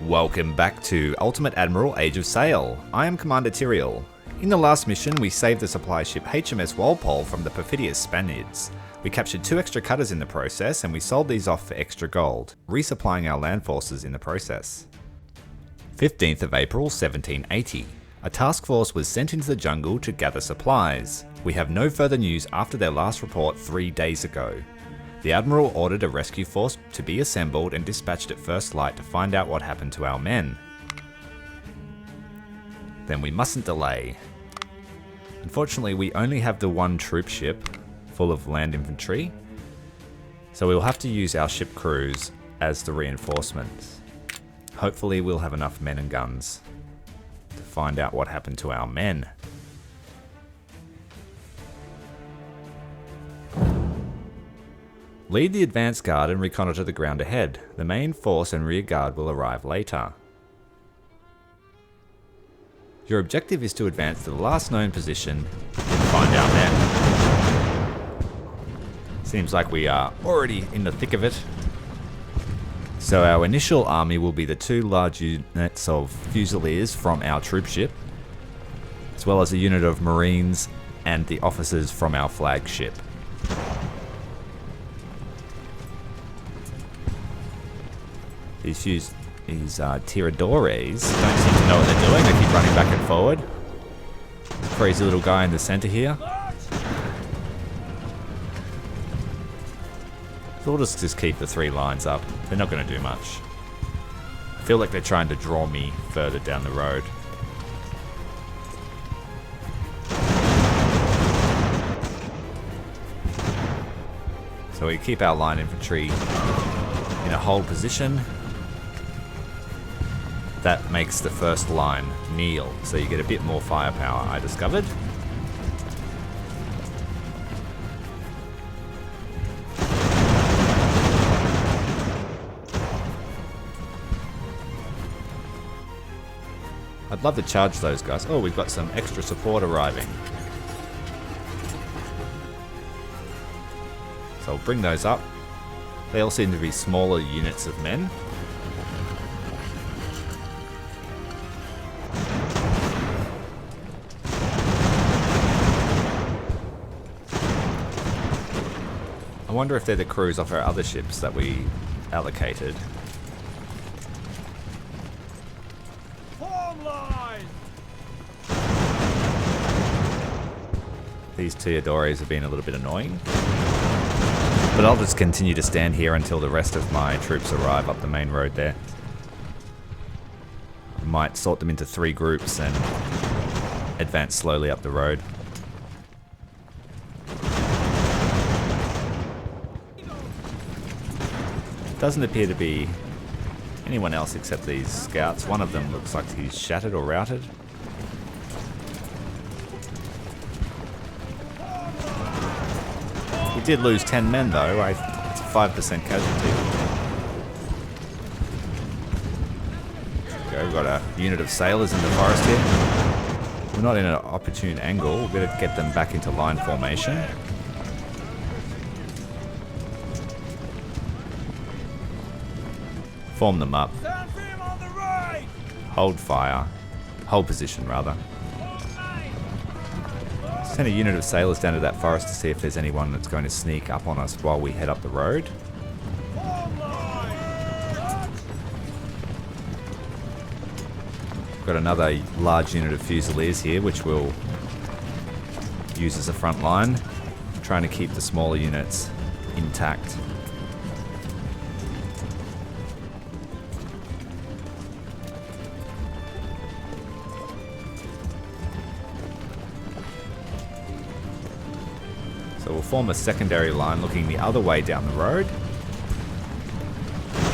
Welcome back to Ultimate Admiral Age of Sail. I am Commander Tyrael. In the last mission, we saved the supply ship HMS Walpole from the perfidious Spaniards. We captured 2 extra cutters in the process, and we sold these off for extra gold, resupplying our land forces in the process. 15th of April 1780. A task force was sent into the jungle to gather supplies. We have no further news after their last report 3 days ago. The Admiral ordered a rescue force to be assembled and dispatched at first light to find out what happened to our men. Then we mustn't delay. Unfortunately, we only have the 1 troop ship full of land infantry, so we'll have to use our ship crews as the reinforcements. Hopefully we'll have enough men and guns to find out what happened to our men. Lead the advance guard and reconnoitre the ground ahead. The main force and rear guard will arrive later. Your objective is to advance to the last known position and find our men. Seems like we are already in the thick of it. So our initial army will be the 2 large units of Fusiliers from our troop ship, as well as a unit of Marines and the officers from our flagship. These Tiradores don't seem to know what they're doing. They keep running back and forward. Crazy little guy in the center here. So we'll just keep the 3 lines up. They're not going to do much. I feel like they're trying to draw me further down the road. So we keep our line infantry in a hold position. That makes the first line kneel, so you get a bit more firepower, I discovered. I'd love to charge those guys. Oh, we've got some extra support arriving. So I'll bring those up. They all seem to be smaller units of men. I wonder if they're the crews off our other ships that we allocated. Form line! These Tiradores have been a little bit annoying. But I'll just continue to stand here until the rest of my troops arrive up the main road there. I might sort them into 3 groups and advance slowly up the road. Doesn't appear to be anyone else except these scouts. One of them looks like he's shattered or routed. We did lose 10 men though. It's a 5% casualty. We've got a unit of sailors in the forest here. We're not in an opportune angle. We're going to get them back into line formation. Form them up. Hold fire. Hold position, rather. Send a unit of sailors down to that forest to see if there's anyone that's going to sneak up on us while we head up the road. Got another large unit of Fusiliers here, which we'll use as a front line, trying to keep the smaller units intact. So we'll form a secondary line looking the other way down the road,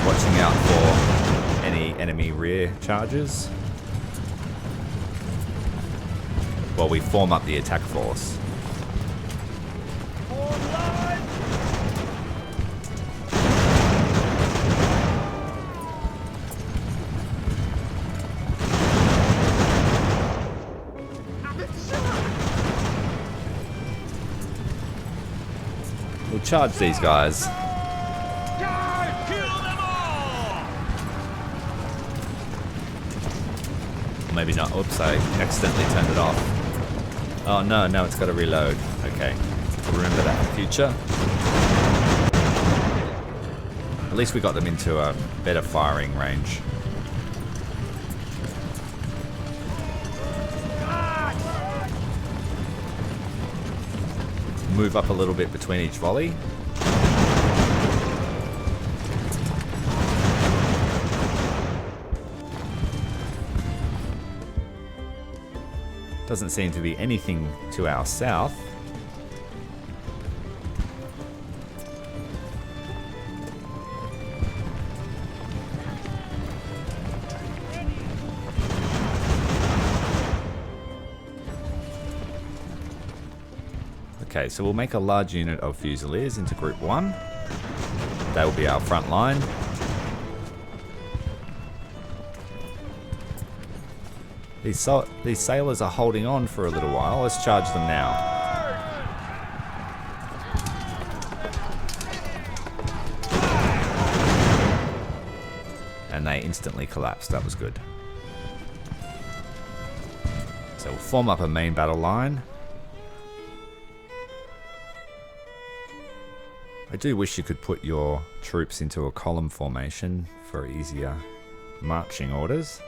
watching out for any enemy rear charges while we form up the attack force. We'll charge these guys. maybe not. Oops, I accidentally turned it off. Oh no, now it's got to reload. Okay, remember that in the future. At least we got them into a better firing range. Move up a little bit between each volley. Doesn't seem to be anything to our south. Okay, so we'll make a large unit of Fusiliers into Group 1. They will be our front line. These sailors are holding on for a little while. Let's charge them now. And they instantly collapsed. That was good. So we'll form up a main battle line. I do wish you could put your troops into a column formation for easier marching orders.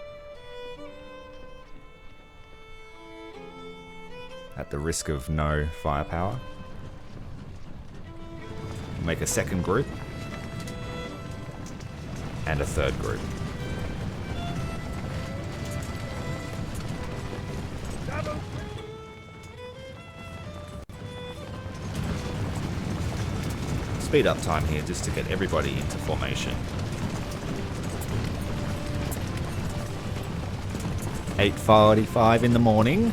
At the risk of no firepower. Make a second group. And a third group. Speed up time here just to get everybody into formation. 8:45 in the morning.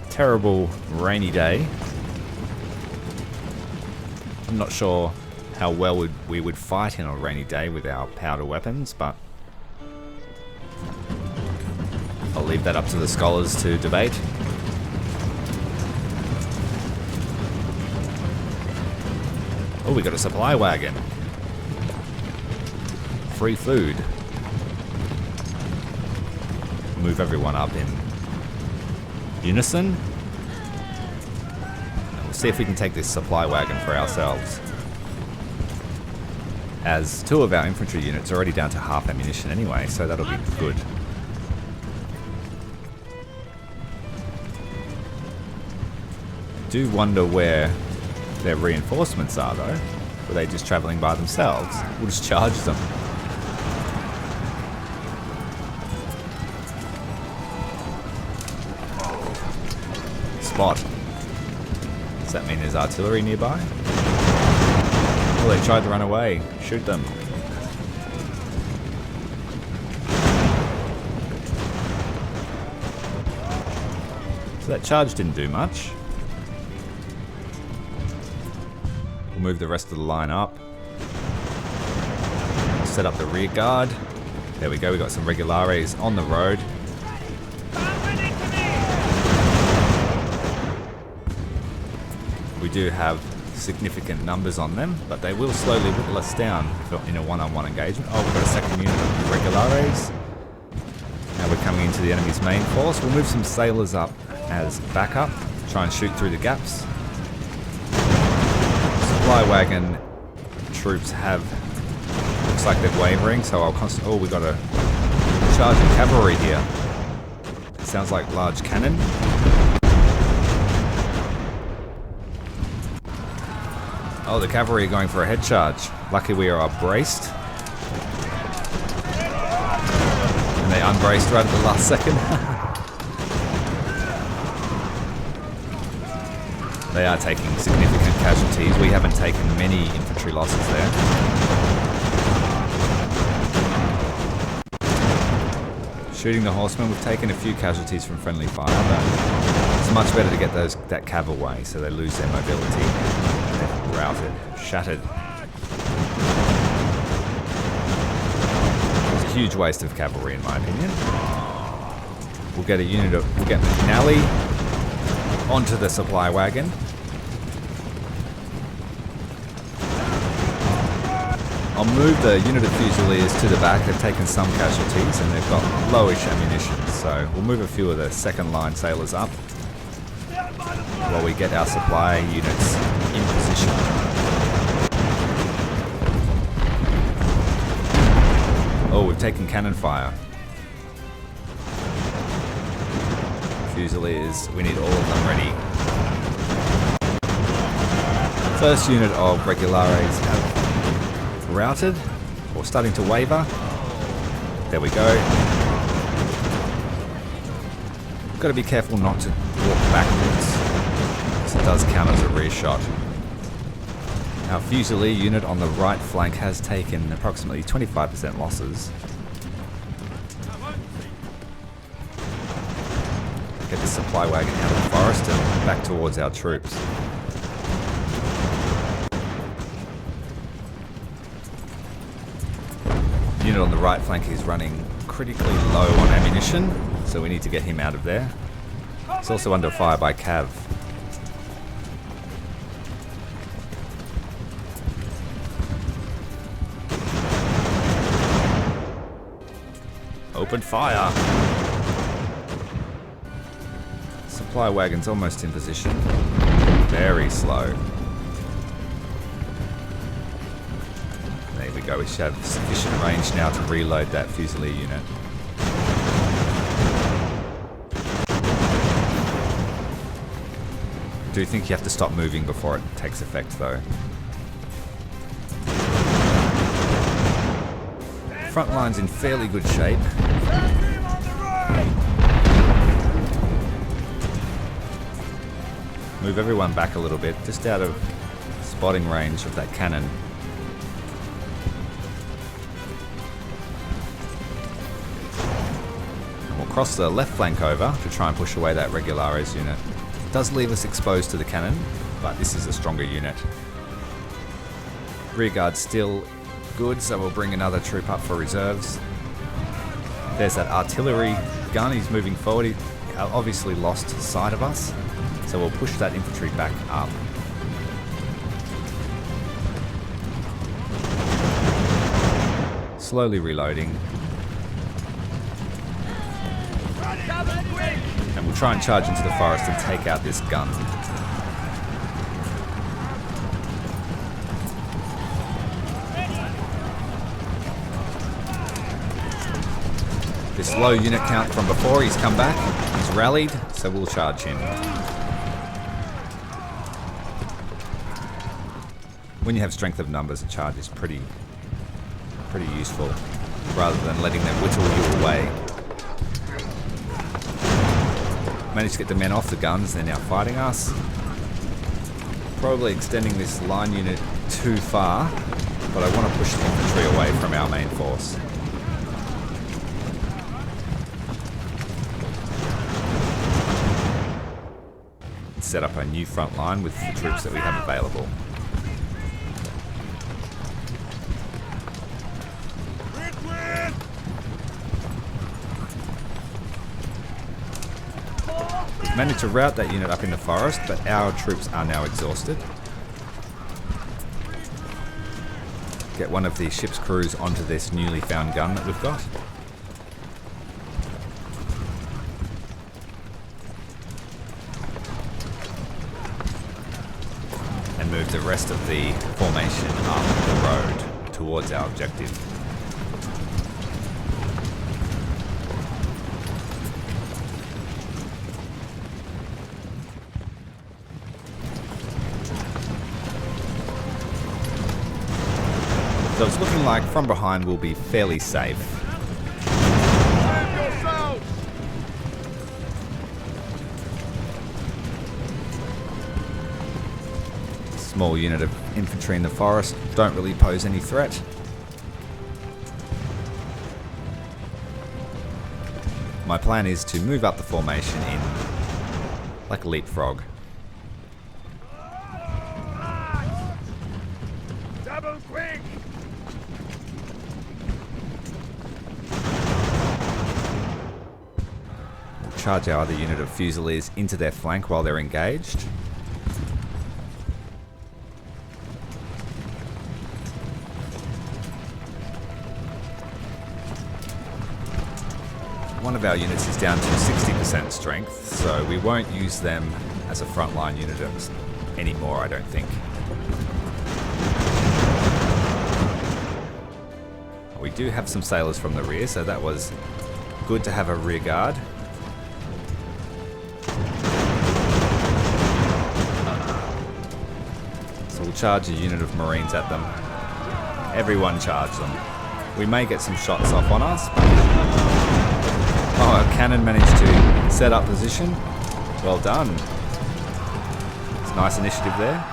Terrible rainy day. I'm not sure how well we would fight in a rainy day with our powder weapons, but I'll leave that up to the scholars to debate. Oh, we got a supply wagon. Free food. Move everyone up in unison. And we'll see if we can take this supply wagon for ourselves. As 2 of our infantry units are already down to half ammunition anyway, so that'll be good. Do wonder where their reinforcements are though. Were they just travelling by themselves? We'll just charge them. Spot. Does that mean there's artillery nearby? Oh, they tried to run away. Shoot them. So that charge didn't do much. We'll move the rest of the line up. Set up the rear guard. There we go, we got some Regulares on the road. We do have significant numbers on them, but they will slowly whittle us down in a one-on-one engagement. Oh, we've got a second unit of Regulares. Now we're coming into the enemy's main force. We'll move some sailors up as backup, try and shoot through the gaps. Supply wagon troops have, looks like they're wavering, so I'll oh, we got a charging cavalry here. It sounds like large cannon. Oh, the cavalry are going for a head charge. Lucky we are braced. And they unbraced right at the last second. They are taking significant casualties. We haven't taken many infantry losses there. Shooting the horsemen, we've taken a few casualties from friendly fire, but it's much better to get that cav away so they lose their mobility. They're routed, shattered. It's a huge waste of cavalry in my opinion. We'll get we'll get McNally onto the supply wagon. I'll move the unit of Fusiliers to the back. They've taken some casualties and they've got lowish ammunition, so we'll move a few of the second line sailors up while we get our supply units in position. Oh, we've taken cannon fire. Fusiliers, we need all of them ready. First unit of Regulares have routed, or starting to waver. There we go. Got to be careful not to walk backwards, because it does count as a rear shot. Our Fusilier unit on the right flank has taken approximately 25% losses. Get the supply wagon out of the forest and back towards our troops. Unit on the right flank is running critically low on ammunition, so we need to get him out of there. It's also under fire by Cav. Open fire! Supply wagon's almost in position. Very slow. There we go, we should have sufficient range now to reload that Fusilier unit. I do think you have to stop moving before it takes effect though. Front line's in fairly good shape. Move everyone back a little bit, just out of spotting range of that cannon. And we'll cross the left flank over to try and push away that Regulares unit. It does leave us exposed to the cannon, but this is a stronger unit. Rearguard's still good, so we'll bring another troop up for reserves. There's that artillery gun, he's moving forward. He obviously lost sight of us, so we'll push that infantry back up. Slowly reloading. And we'll try and charge into the forest and take out this gun. This low unit count from before, he's come back, he's rallied, so we'll charge him. When you have strength of numbers, a charge is pretty useful, rather than letting them whittle you away. Managed to get the men off the guns, they're now fighting us. Probably extending this line unit too far, but I want to push the infantry away from our main force. Set up a new front line with the troops that we have available. We've managed to rout that unit up in the forest, but our troops are now exhausted. Get one of the ship's crews onto this newly found gun that we've got. Move the rest of the formation up the road towards our objective. So it's looking like from behind we'll be fairly safe. Small unit of infantry in the forest don't really pose any threat. My plan is to move up the formation in like a leapfrog. Double quick! We'll charge our other unit of Fusiliers into their flank while they're engaged. One of our units is down to 60% strength, so we won't use them as a frontline unit anymore, I don't think. We do have some sailors from the rear, so that was good to have a rear guard. So we'll charge a unit of Marines at them. Everyone charge them. We may get some shots off on us, but... Oh, our cannon managed to set up position. Well done. It's a nice initiative there.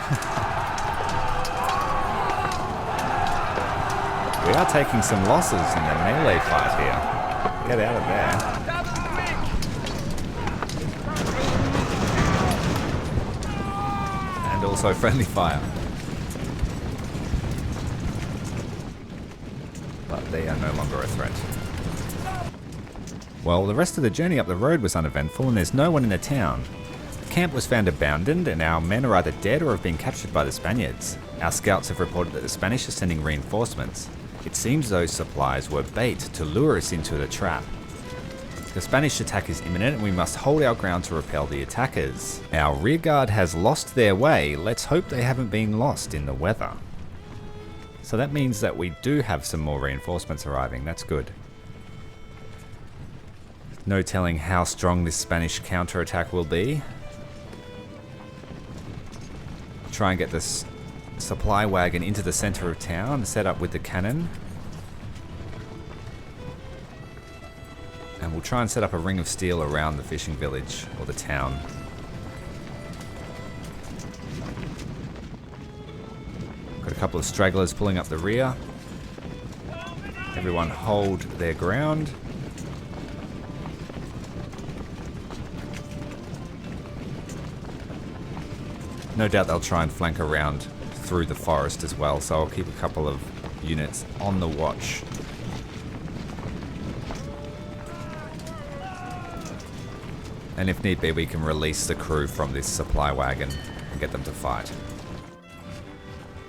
We are taking some losses in the melee fight here. Get out of there. And also friendly fire. But they are no longer a threat. Well, the rest of the journey up the road was uneventful and there's no one in the town. The camp was found abandoned and our men are either dead or have been captured by the Spaniards. Our scouts have reported that the Spanish are sending reinforcements. It seems those supplies were bait to lure us into the trap. The Spanish attack is imminent and we must hold our ground to repel the attackers. Our rearguard has lost their way, let's hope they haven't been lost in the weather. So that means that we do have some more reinforcements arriving, that's good. No telling how strong this Spanish counterattack will be. Try and get this supply wagon into the center of town, set up with the cannon. And we'll try and set up a ring of steel around the fishing village, or the town. Got a couple of stragglers pulling up the rear. Everyone hold their ground. No doubt they'll try and flank around through the forest as well, so I'll keep a couple of units on the watch. And if need be, we can release the crew from this supply wagon and get them to fight.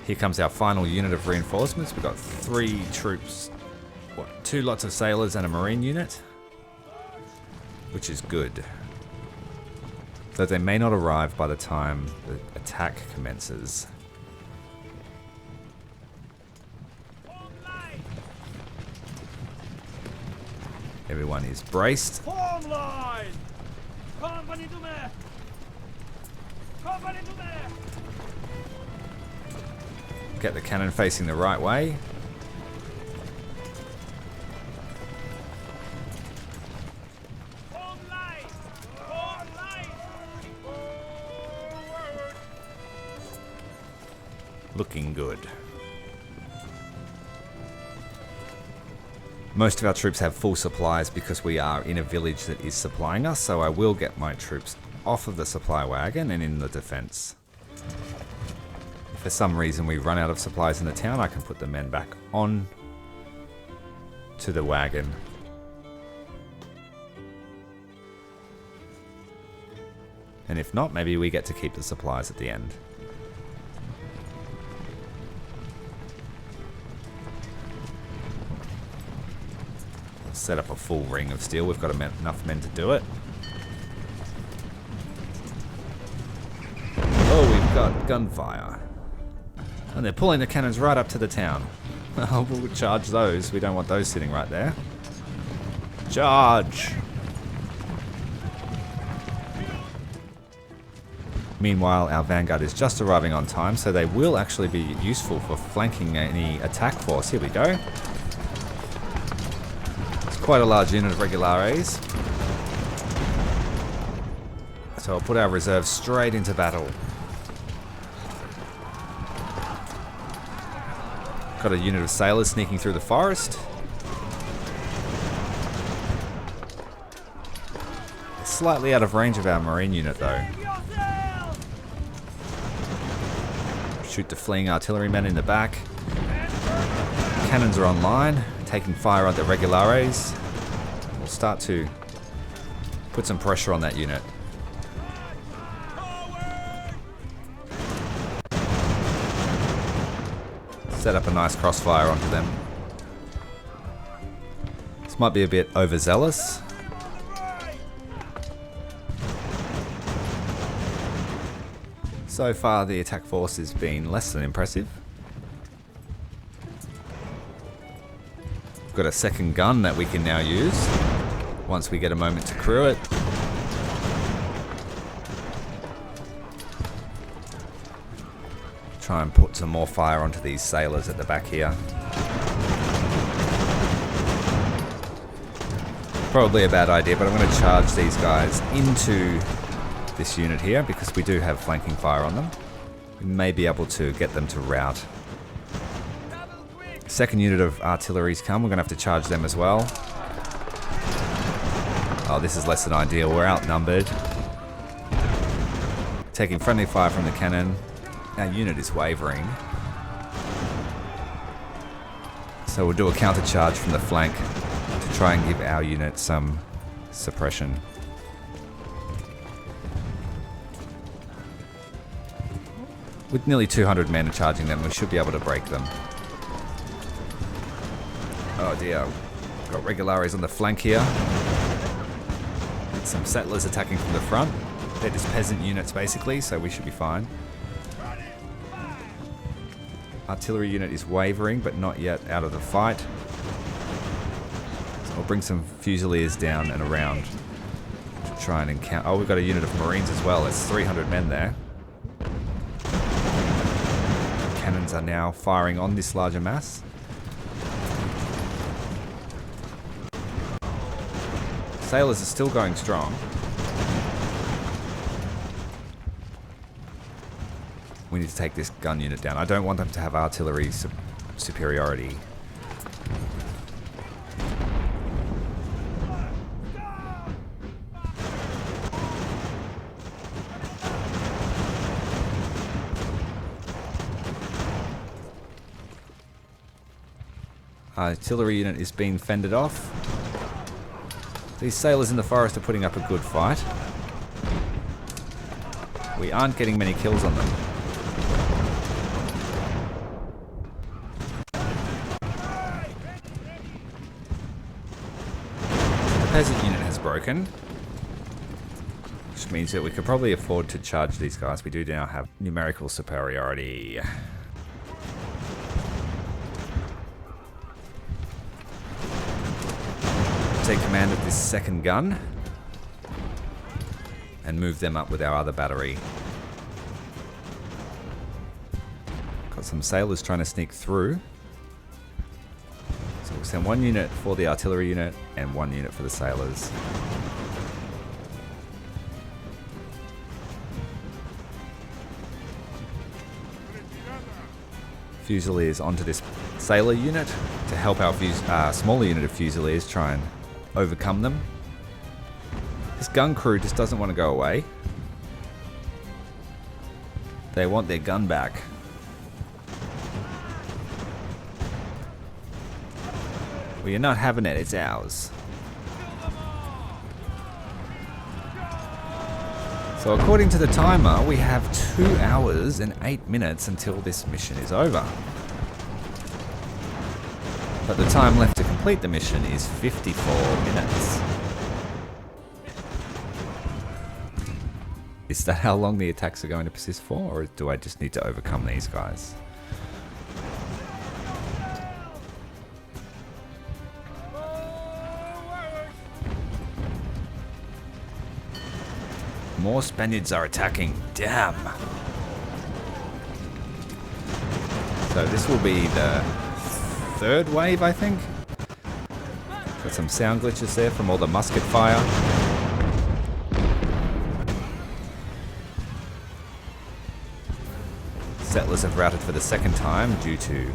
Here comes our final unit of reinforcements. We've got 3 troops, 2 lots of sailors and a marine unit, which is good. Though they may not arrive by the time the attack commences. Everyone is braced. Form line! Company to me! Company to me! Get the cannon facing the right way. Form line! Form line! Forward! Looking good. Most of our troops have full supplies because we are in a village that is supplying us, so I will get my troops off of the supply wagon and in the defense. If for some reason we run out of supplies in the town, I can put the men back on to the wagon. And if not, maybe we get to keep the supplies at the end. Set up a full ring of steel. We've got enough men to do it. Oh, we've got gunfire. And they're pulling the cannons right up to the town. Oh, we'll charge those. We don't want those sitting right there. Charge! Meanwhile, our vanguard is just arriving on time, so they will actually be useful for flanking any attack force. Here we go. Quite a large unit of regulares. So I'll put our reserves straight into battle. Got a unit of sailors sneaking through the forest. Slightly out of range of our marine unit though. Shoot the fleeing artillerymen in the back. Cannons are online, taking fire at the regulares. We'll start to put some pressure on that unit. Set up a nice crossfire onto them. This might be a bit overzealous, So far the attack force has been less than impressive. We've got a second gun that we can now use once we get a moment to crew it. Try and put some more fire onto these sailors at the back here. Probably a bad idea, but I'm going to charge these guys into this unit here because we do have flanking fire on them. We may be able to get them to rout. Second unit of artillery's come. We're going to have to charge them as well. Oh, this is less than ideal. We're outnumbered. Taking friendly fire from the cannon. Our unit is wavering. So we'll do a counter charge from the flank to try and give our unit some suppression. With nearly 200 men charging them, we should be able to break them. Oh dear. Got regulares on the flank here. Some settlers attacking from the front. They're just peasant units basically, so we should be fine. Artillery unit is wavering, but not yet out of the fight. So we'll bring some fusiliers down and around to try and encounter. Oh, we've got a unit of marines as well. That's 300 men there. Cannons are now firing on this larger mass. Sailors are still going strong. We need to take this gun unit down. I don't want them to have artillery superiority. Artillery unit is being fended off. These sailors in the forest are putting up a good fight. We aren't getting many kills on them. The peasant unit has broken, which means that we could probably afford to charge these guys. We do now have numerical superiority. Take command of this second gun and move them up with our other battery. Got some sailors trying to sneak through. So we'll send one unit for the artillery unit and one unit for the sailors. Fusiliers onto this sailor unit to help our smaller unit of fusiliers try and overcome them. This gun crew just doesn't want to go away. They want their gun back. Well, you're not having it, it's ours. So according to the timer, we have 2 hours and 8 minutes until this mission is over. But the time left to complete the mission is 54 minutes. Is that how long the attacks are going to persist for, or do I just need to overcome these guys? More Spaniards are attacking. Damn. So this will be the 3rd wave, I think. Got some sound glitches there from all the musket fire. Settlers have routed for the 2nd time due to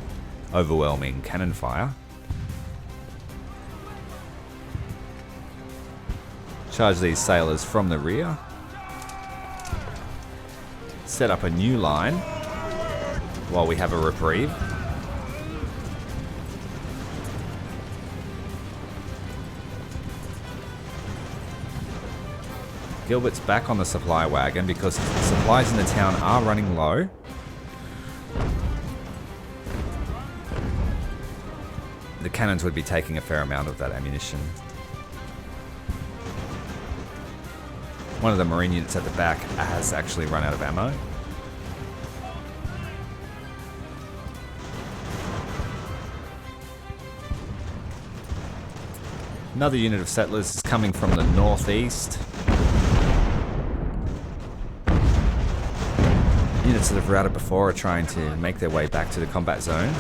overwhelming cannon fire. Charge these sailors from the rear. Set up a new line while we have a reprieve. Gilbert's back on the supply wagon because supplies in the town are running low. The cannons would be taking a fair amount of that ammunition. One of the marine units at the back has actually run out of ammo. Another unit of settlers is coming from the northeast. Units that have routed before are trying to make their way back to the combat zone.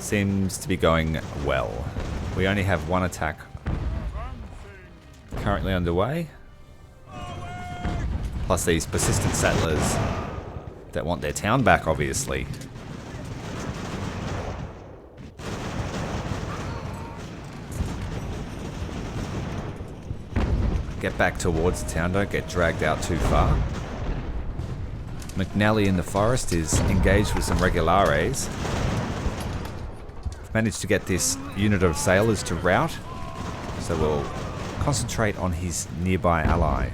Seems to be going well. We only have one attack currently underway. Plus these persistent settlers that want their town back, obviously. Get back towards the town, don't get dragged out too far. McNally in the forest is engaged with some regulares. Managed to get this unit of sailors to rout, so we'll concentrate on his nearby ally.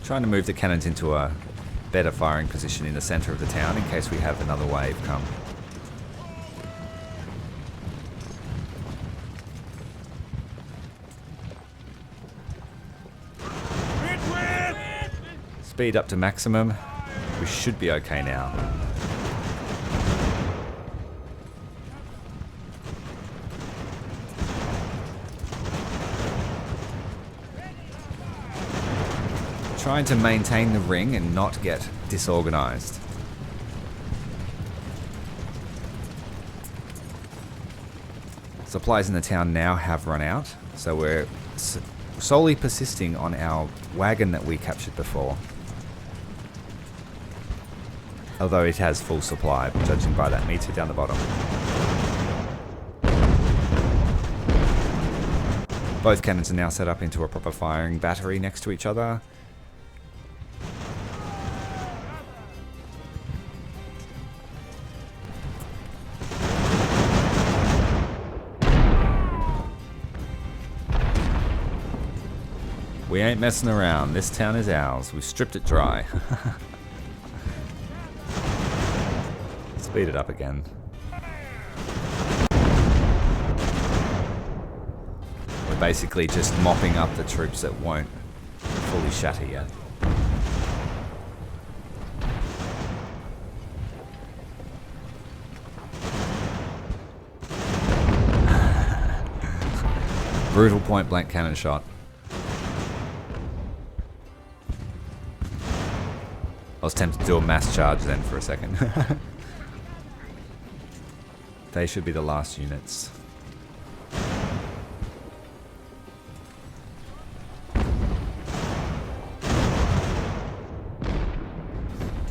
Trying to move the cannons into a better firing position in the center of the town in case we have another wave come. Speed up to maximum. We should be okay now. Trying to maintain the ring and not get disorganized. Supplies in the town now have run out, so we're solely persisting on our wagon that we captured before. Although it has full supply, judging by that meter down the bottom. Both cannons are now set up into a proper firing battery next to each other. We ain't messing around. This town is ours. We've stripped it dry. Speed it up again. We're basically just mopping up the troops that won't fully shatter yet. Brutal point blank cannon shot. I was tempted to do a mass charge then for a second. They should be the last units.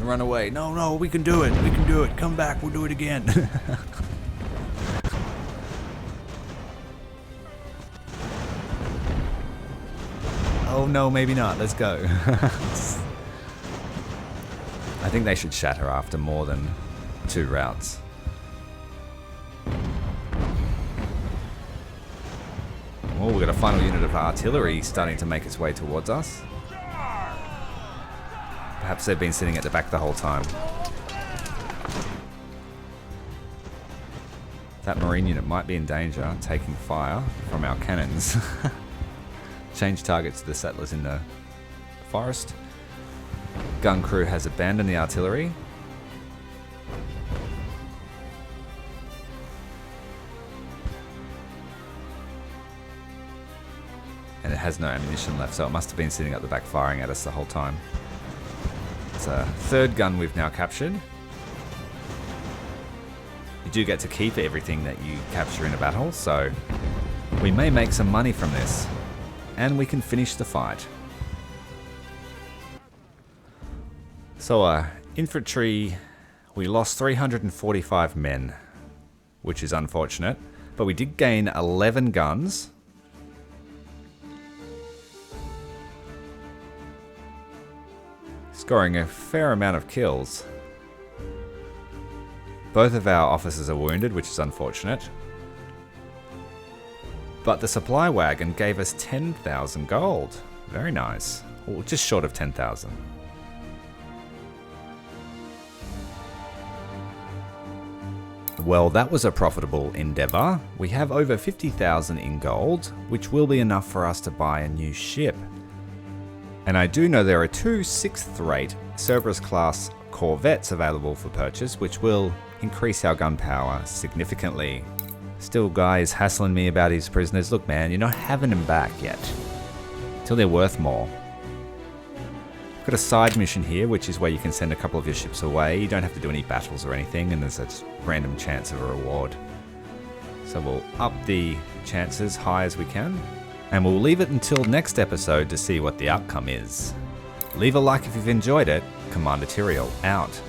Run away. No, no, we can do it. We can do it. Come back. We'll do it again. Oh no, maybe not. Let's go. I think they should shatter after more than 2 routes. Oh, we've got a final unit of artillery starting to make its way towards us. Perhaps they've been sitting at the back the whole time. That marine unit might be in danger, taking fire from our cannons. Change targets to the settlers in the forest. Gun crew has abandoned the artillery. And it has no ammunition left, so it must have been sitting at the back firing at us the whole time. It's a 3rd gun we've now captured. You do get to keep everything that you capture in a battle, so we may make some money from this. And we can finish the fight. So infantry, we lost 345 men, which is unfortunate, but we did gain 11 guns. Scoring a fair amount of kills. Both of our officers are wounded, which is unfortunate. But the supply wagon gave us 10,000 gold. Very nice. Well, just short of 10,000. Well, that was a profitable endeavour. We have over 50,000 in gold, which will be enough for us to buy a new ship. And I do know there are two 6th rate Cerberus class corvettes available for purchase, which will increase our gun power significantly. Still, Guy is hassling me about his prisoners. Look man, you're not having them back yet. Till they're worth more. Got a side mission here, which is where you can send a couple of your ships away. You don't have to do any battles or anything, and there's a random chance of a reward. So we'll up the chances high as we can, and we'll leave it until next episode to see what the outcome is. Leave a like if you've enjoyed it. Commander Tyrael out.